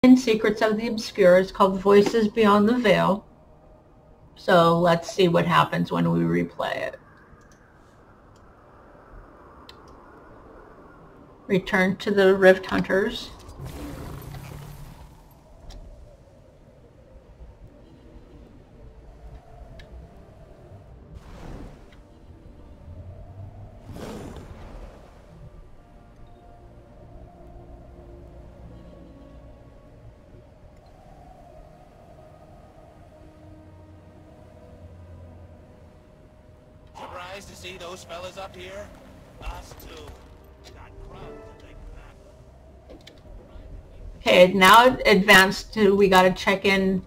in Secrets of the Obscure. It's called Voices Beyond the Veil. So let's see what happens when we replay it. Return to the Rift Hunters. Surprised to see those fellas up here? Us too. Got crumbs to take back. Okay, now advanced to, we gotta check in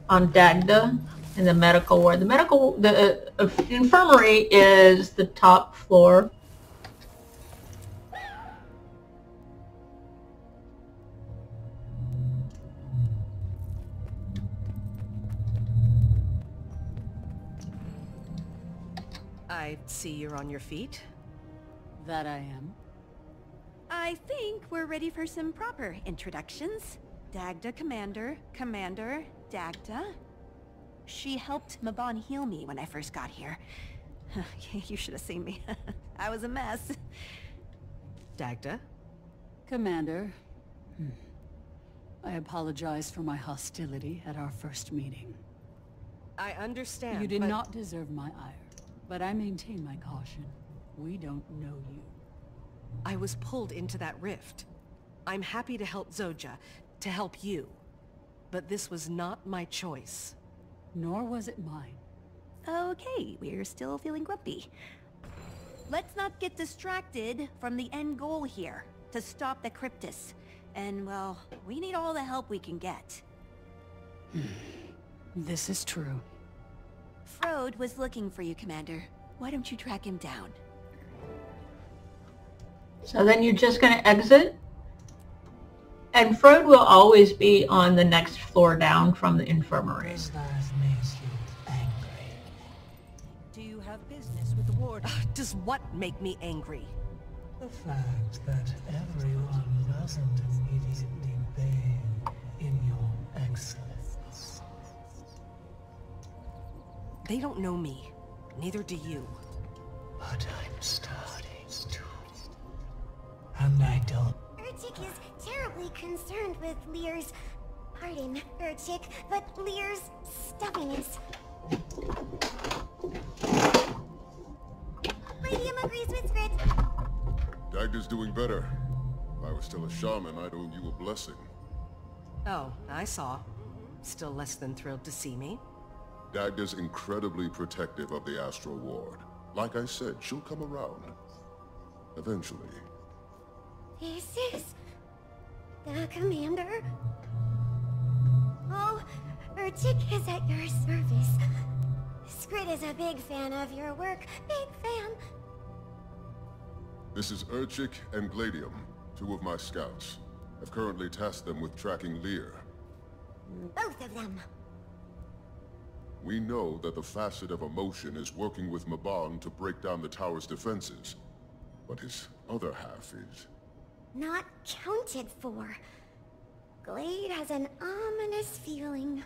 on Dagda in the medical ward. The infirmary is the top floor. I see you're on your feet. That I am. I think we're ready for some proper introductions. Dagda Commander, Commander Dagda. She helped Mabon heal me when I first got here. You should have seen me. I was a mess. Dagda? Commander. I apologize for my hostility at our first meeting. I understand, You did but not deserve my ire, but I maintain my caution. We don't know you. I was pulled into that rift. I'm happy to help Zoja, to help you. But this was not my choice. Nor was it mine. Okay, we're still feeling grumpy. Let's not get distracted from the end goal here, to stop the Cryptus. And, well, we need all the help we can get. This is true. Frode was looking for you, Commander. Why don't you track him down? So then you're just gonna exit? And Frode will always be on the next floor down from the infirmary. Does that makes you angry? Do you have business with the ward? Does what make me angry? The fact that everyone doesn't immediately bathe in your excellence. They don't know me. Neither do you. But I'm starting to. And I don't. Urchik is terribly concerned with Lear's... Pardon, Urchik, but Lear's stuffiness. Radium agrees with Skrit. Dagda's doing better. If I was still a shaman, I'd owe you a blessing. Oh, I saw. Still less than thrilled to see me. Dagda's incredibly protective of the Astral Ward. Like I said, she'll come around. Eventually. This is... the commander? Oh, Urchik is at your service. Skrit is a big fan of your work. Big fan. This is Urchik and Gladium, two of my scouts. I've currently tasked them with tracking Lear. Both of them. We know that the facet of emotion is working with Mabon to break down the tower's defenses. But his other half is... not counted for. Glade has an ominous feeling.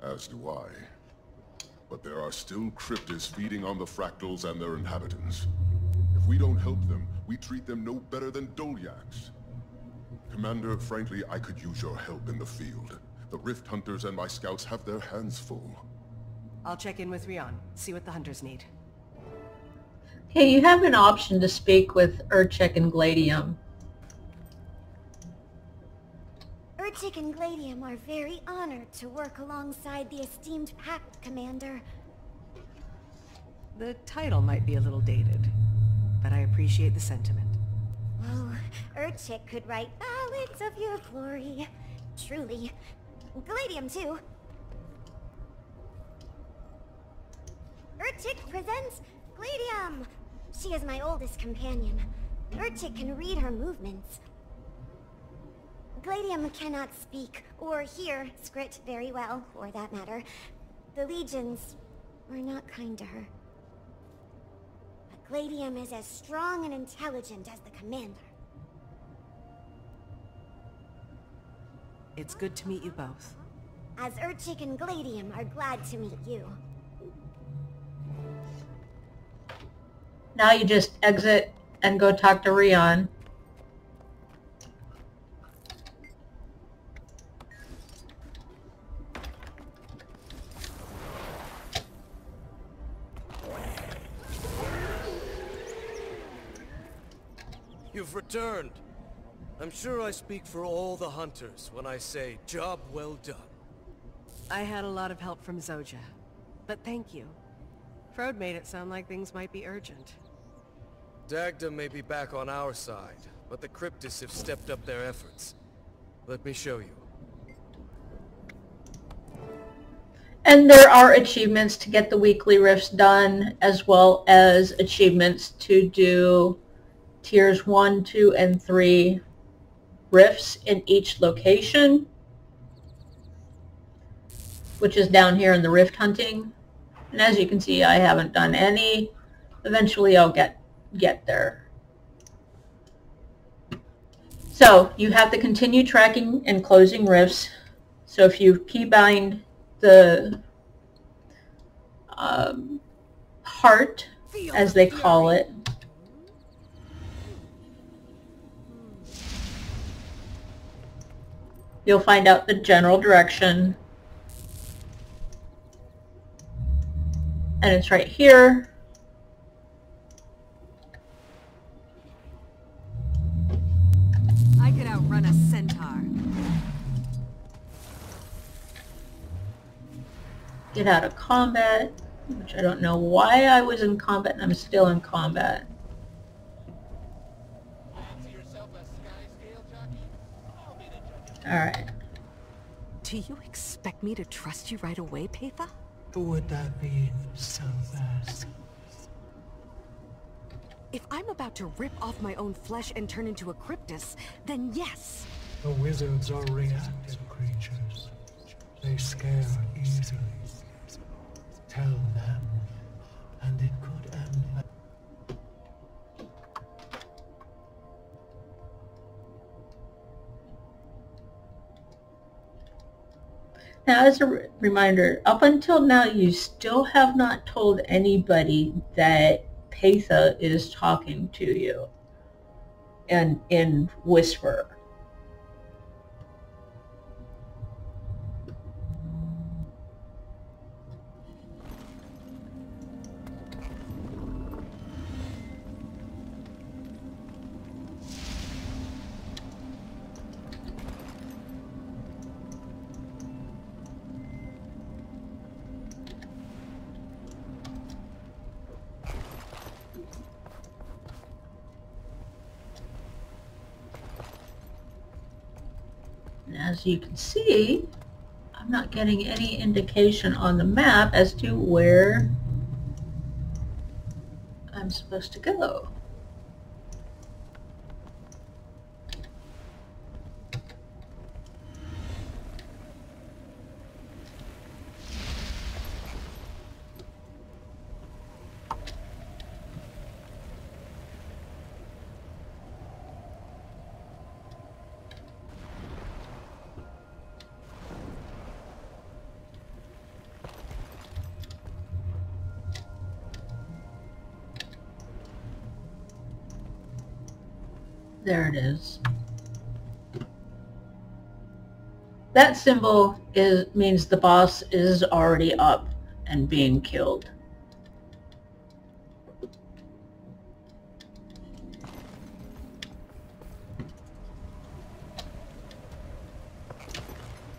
As do I. But there are still cryptids feeding on the fractals and their inhabitants. If we don't help them, we treat them no better than Dolyaks. Commander, frankly, I could use your help in the field. The Rift Hunters and my scouts have their hands full. I'll check in with Rion, see what the hunters need. Hey, you have an option to speak with Urchik and Gladium. Urchik and Gladium are very honored to work alongside the esteemed Pact, Commander. The title might be a little dated, but I appreciate the sentiment. Oh, Urchik could write ballads of your glory. Truly. Gladium, too. Urchik presents Gladium! She is my oldest companion. Urchik can read her movements. Gladium cannot speak or hear Skrit very well, for that matter. The Legions were not kind to her. But Gladium is as strong and intelligent as the commander. It's good to meet you both. As Urchik and Gladium are glad to meet you. Now you just exit and go talk to Rion. You've returned. I'm sure I speak for all the hunters when I say, job well done. I had a lot of help from Zojja, but thank you. Frode made it sound like things might be urgent. Dagda may be back on our side, but the Cryptists have stepped up their efforts. Let me show you. And there are achievements to get the weekly rifts done, as well as achievements to do tiers 1, 2, and 3 rifts in each location, which is down here in the rift hunting. And as you can see, I haven't done any. Eventually I'll get there. So you have to continue tracking and closing rifts. So if you keybind the heart, as they call it, you'll find out the general direction. And it's right here. I could outrun a centaur. Get out of combat, which I don't know why I was in combat and I'm still in combat. Alright. Do you expect me to trust you right away, Peitha? Would that be so bad? If I'm about to rip off my own flesh and turn into a Cryptus, then yes. The wizards are reactive creatures. They scare easily. Tell them, and it could end bad. Now, as a reminder, up until now, you still have not told anybody that Peitha is talking to you and in whisper. As you can see, I'm not getting any indication on the map as to where I'm supposed to go. There it is. That symbol means the boss is already up and being killed.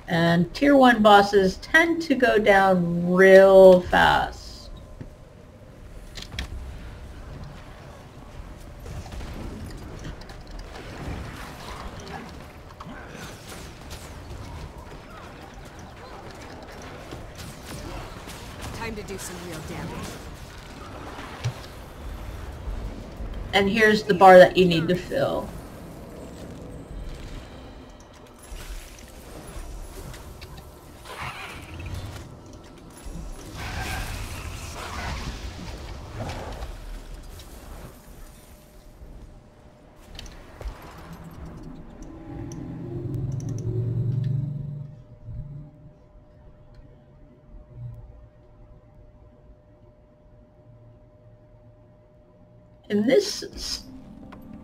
And tier 1 bosses tend to go down real fast. Time to do some real damage. And here's the bar that you need to fill. in this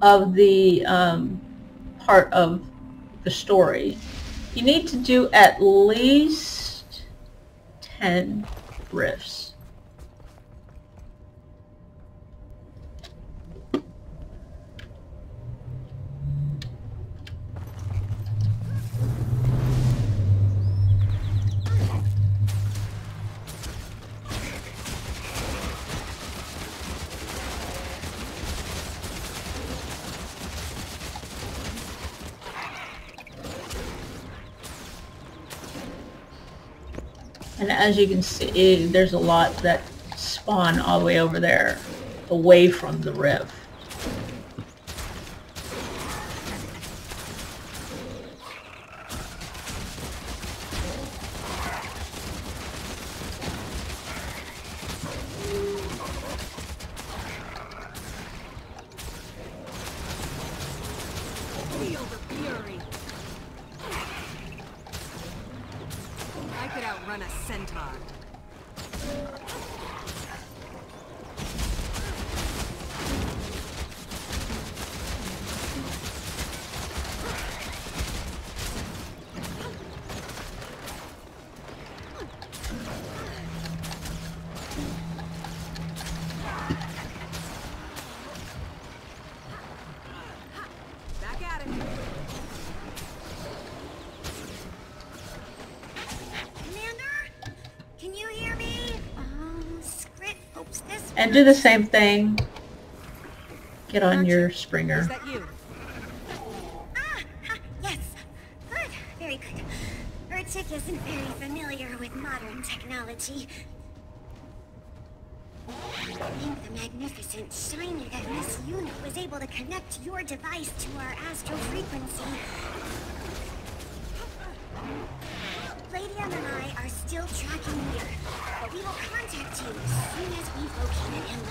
of the part of the story, you need to do at least 10 rifts. And as you can see, there's a lot that spawn all the way over there, away from the rift. Feel the fury. I could outrun a centaur. Back at it. Commander? Can you hear me? Script. Oops, this And do the same thing. Get on your Is Springer. that you? Yes. Good. Very good. Urchik isn't very familiar with modern technology. Thank the magnificent shiny that Miss Yuna was able to connect your device to our astral frequency. Palladium and I are still tracking Mir, but we will contact you as soon as we've located him.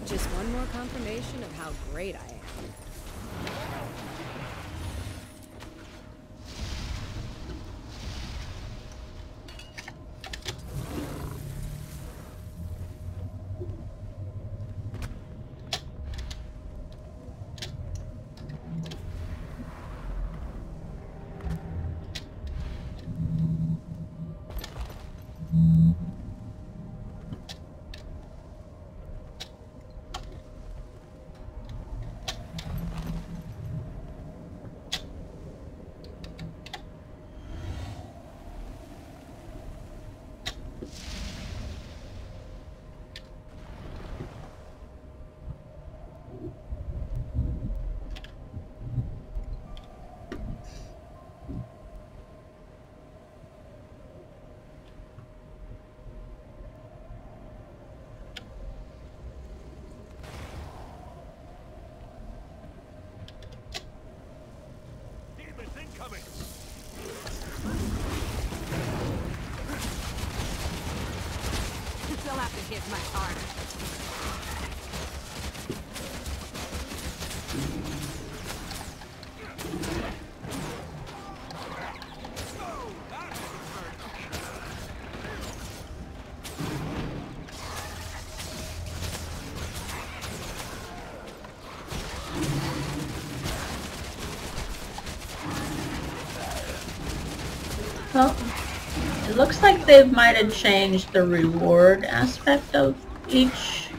Just one more confirmation of how great I am. Demons incoming! They'll have to hit much harder. Well, it looks like they might have changed the reward aspect of each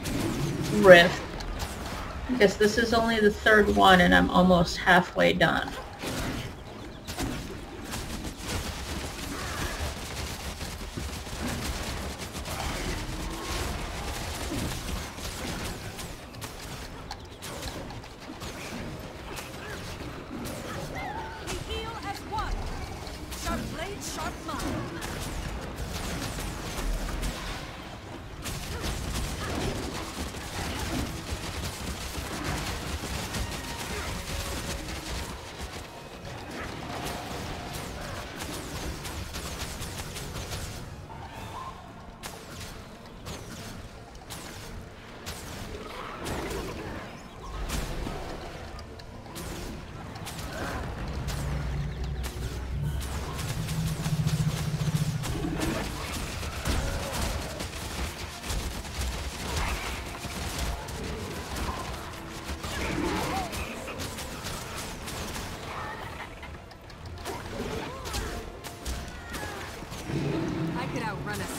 rift. Because this is only the third one and I'm almost halfway done. We heal as one. Sharp blade, sharp mind.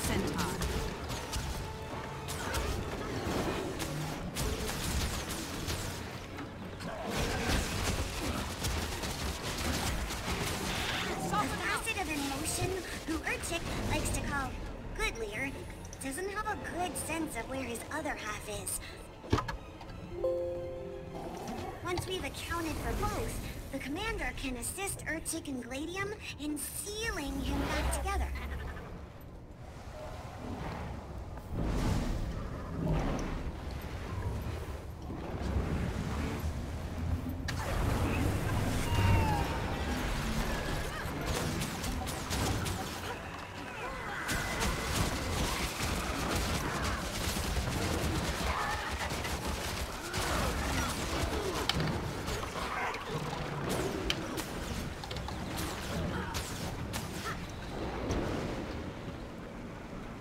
centaur. The facet of emotion who Urchik likes to call Goodlier doesn't have a good sense of where his other half is. Once we've accounted for both, the commander can assist Urchik and Gladium in sealing him back together.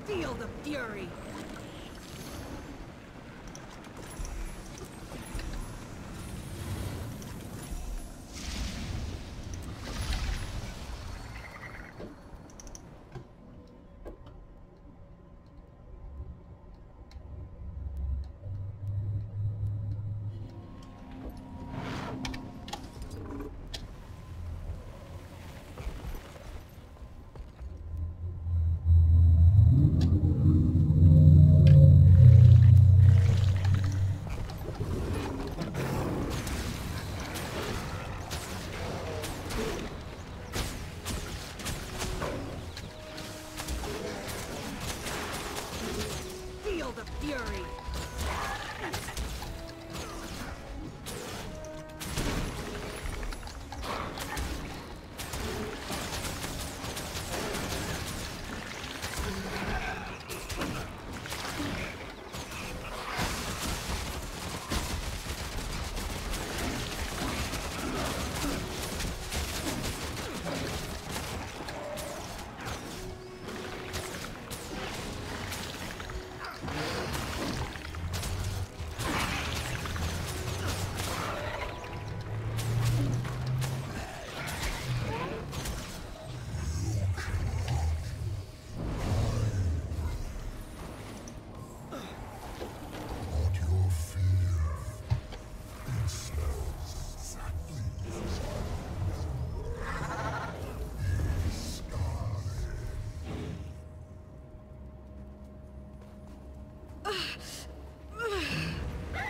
Feel the fury. Feel the fury.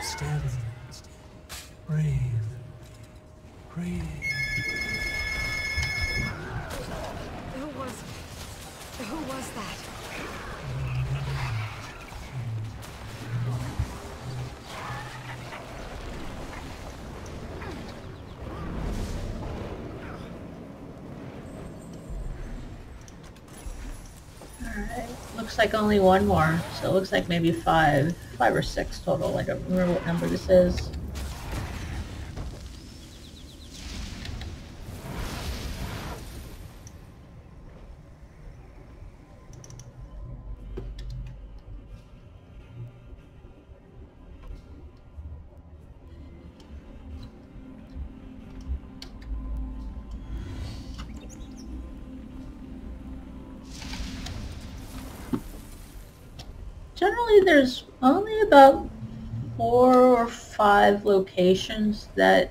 Steady. Breathe. Breathe. Who was that? Alright, looks like only one more, so it looks like maybe five or six total. I don't remember what number this is. Generally, there's only about 4 or 5 locations that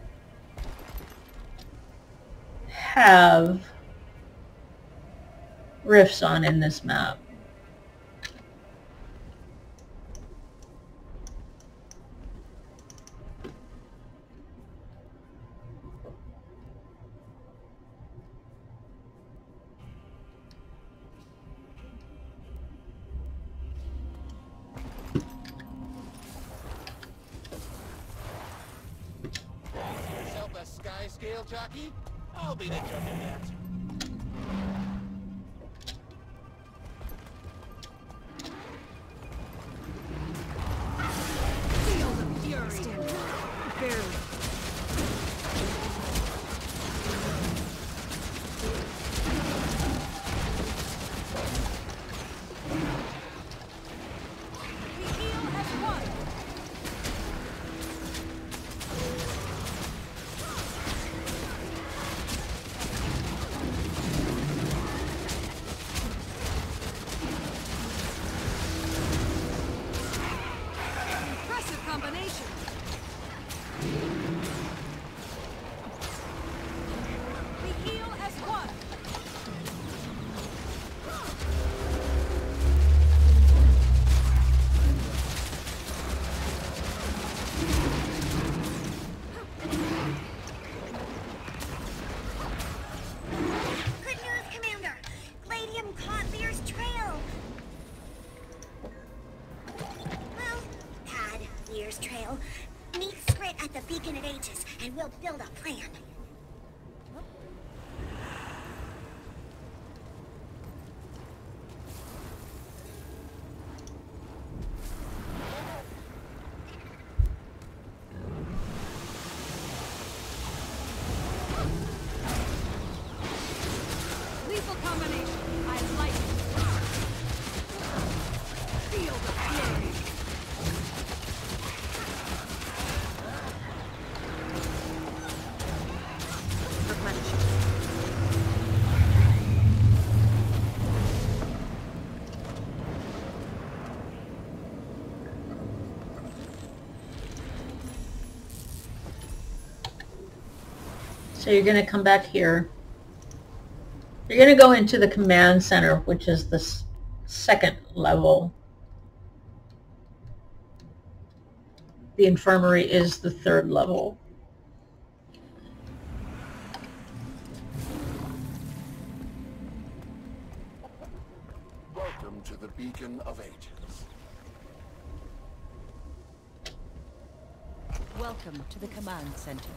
have rifts on in this map. Yourself a sky scale jockey? I'll be the judge of that. Feel the fury. Barely. The eel has won. this trail. Meet Skrit at the Beacon of Ages, and we'll build a plan. Lethal combination. I like it. Feel the flame. So you're going to come back here. You're going to go into the command center, which is the second level. The infirmary is the third level. Welcome to the Beacon of Ages. Welcome to the command center.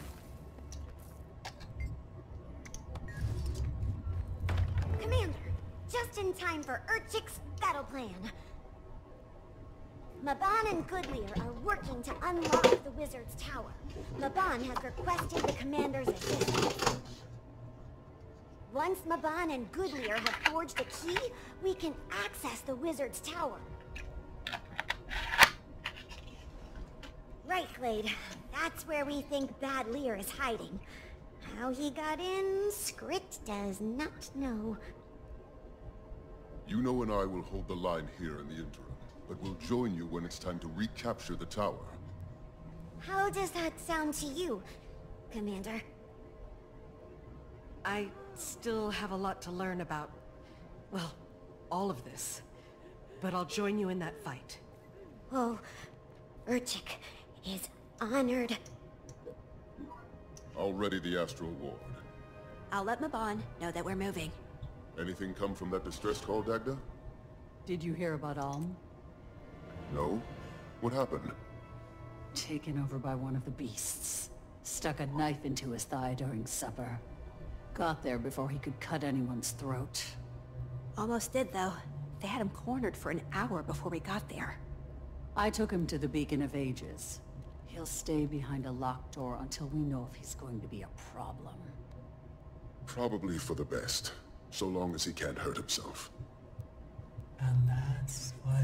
Commander, just in time for Urchik's battle plan. Mabon and Goodlear are working to unlock the Wizard's Tower. Mabon has requested the Commander's assistance. Once Mabon and Goodlear have forged a key, we can access the Wizard's Tower. Right, Glade. That's where we think Bad Lear is hiding. How he got in, Skrit does not know. You know and I will hold the line here in the interim, but we'll join you when it's time to recapture the tower. How does that sound to you, Commander? I still have a lot to learn about, well, all of this. But I'll join you in that fight. Oh, Urchik is honored. Already the Astral Ward. I'll let Mabon know that we're moving. Anything come from that distress call, Dagda? Did you hear about Alm? No? What happened? Taken over by one of the beasts. Stuck a knife into his thigh during supper. Got there before he could cut anyone's throat. Almost did, though. They had him cornered for an hour before we got there. I took him to the Beacon of Ages. He'll stay behind a locked door until we know if he's going to be a problem. Probably for the best, so long as he can't hurt himself. And that's why